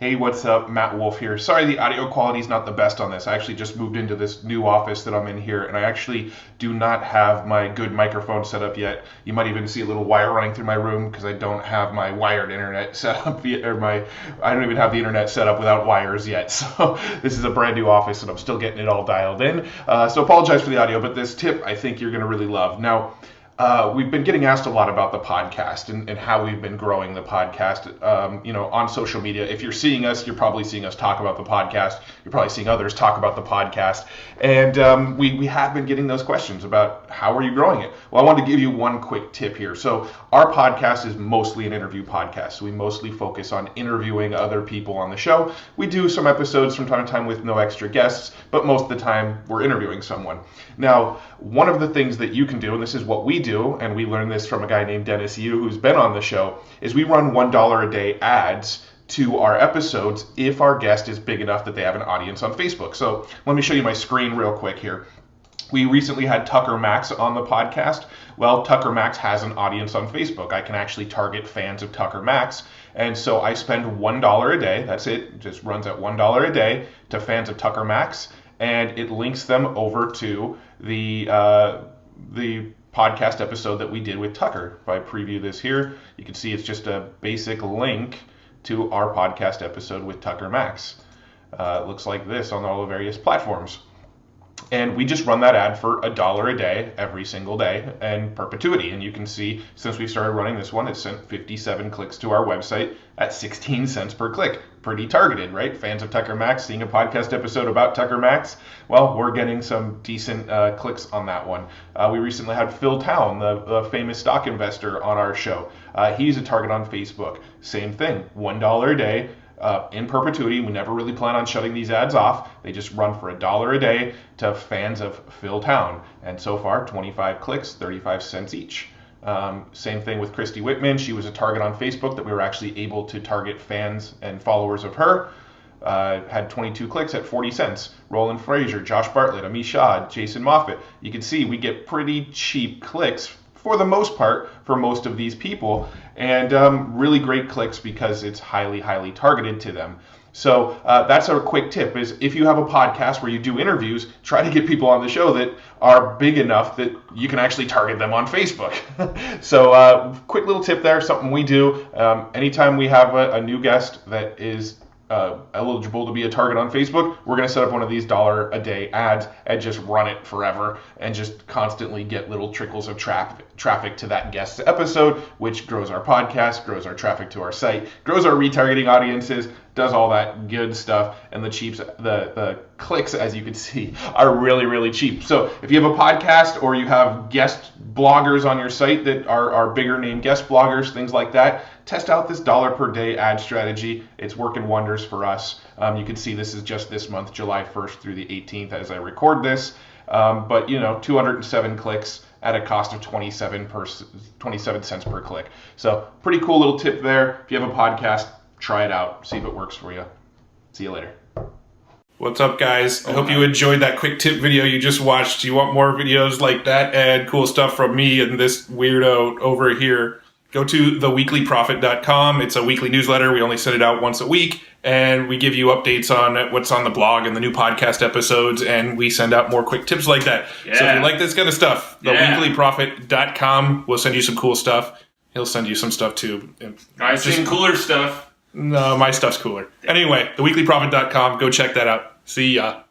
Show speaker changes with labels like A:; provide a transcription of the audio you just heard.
A: Hey, what's up? Matt Wolf here. Sorry, the audio quality is not the best on this. I actually just moved into this new office that I'm in here, and I actually do not have my good microphone set up yet. You might even see a little wire running through my room because I don't have my wired internet set up I don't even have the internet set up without wires yet. So this is a brand new office, and I'm still getting it all dialed in. So apologize for the audio, but this tip I think you're going to really love. Now, we've been getting asked a lot about the podcast and how we've been growing the podcast, on social media. If you're seeing us, you're probably seeing us talk about the podcast. You're probably seeing others talk about the podcast. And we have been getting those questions about how are you growing it? Well, I wanted to give you one quick tip here. So our podcast is mostly an interview podcast. So we mostly focus on interviewing other people on the show. We do some episodes from time to time with no extra guests, but most of the time we're interviewing someone. Now, one of the things that you can do, and this is what we do, and we learned this from a guy named Dennis Yu who's been on the show, is we run $1 a day ads to our episodes if our guest is big enough that they have an audience on Facebook. So let me show you my screen real quick here. We recently had Tucker Max on the podcast. Well, Tucker Max has an audience on Facebook. I can actually target fans of Tucker Max. And so I spend $1 a day, that's it, just runs at $1 a day to fans of Tucker Max, and it links them over to the podcast episode that we did with Tucker. If I preview this here, you can see it's just a basic link to our podcast episode with Tucker Max. It looks like this on all the various platforms. And we just run that ad for $1 a day every single day in perpetuity. And you can see since we started running this one, it's sent 57 clicks to our website at 16 cents per click. Pretty targeted, right? Fans of Tucker Max seeing a podcast episode about Tucker Max. Well, we're getting some decent clicks on that one. We recently had Phil Town, the famous stock investor, on our show. He's a target on Facebook. Same thing, $1 a day. In perpetuity. We never really plan on shutting these ads off. They just run for $1 a day to fans of Phil Town. And so far, 25 clicks, 35 cents each. Same thing with Christy Whitman. She was a target on Facebook that we were actually able to target fans and followers of her. Had 22 clicks at 40 cents. Roland Frazier, Josh Bartlett, Amish Shah, Jason Moffat. You can see we get pretty cheap clicks for the most part for most of these people, and really great clicks because it's highly targeted to them. So that's our quick tip, is if you have a podcast where you do interviews, try to get people on the show that are big enough that you can actually target them on Facebook. So quick little tip there, something we do. Anytime we have a new guest that is eligible to be a target on Facebook, we're going to set up one of these $1 a day ads and just run it forever and just constantly get little trickles of traffic to that guest's episode, which grows our podcast, grows our traffic to our site, grows our retargeting audiences, does all that good stuff, and the clicks, as you can see, are really cheap. So if you have a podcast or you have guest bloggers on your site that are bigger name guest bloggers, things like that, test out this $1 per day ad strategy. It's working wonders for us. You can see this is just this month, July 1st through the 18th as I record this. But 207 clicks at a cost of 27 cents per click. So pretty cool little tip there. If you have a podcast, try it out. See if it works for you. See you later.
B: What's up, guys? I hope you enjoyed that quick tip video you just watched. You want more videos like that and cool stuff from me and this weirdo over here? Go to theweeklyprofit.com. It's a weekly newsletter. We only send it out once a week, and we give you updates on what's on the blog and the new podcast episodes, and we send out more quick tips like that. Yeah. So if you like this kind of stuff, theweeklyprofit.com will send you some cool stuff. He'll send you some stuff too.
C: I've seen cooler stuff.
B: No, my stuff's cooler. Anyway, theweeklyprofit.com. Go check that out. See ya.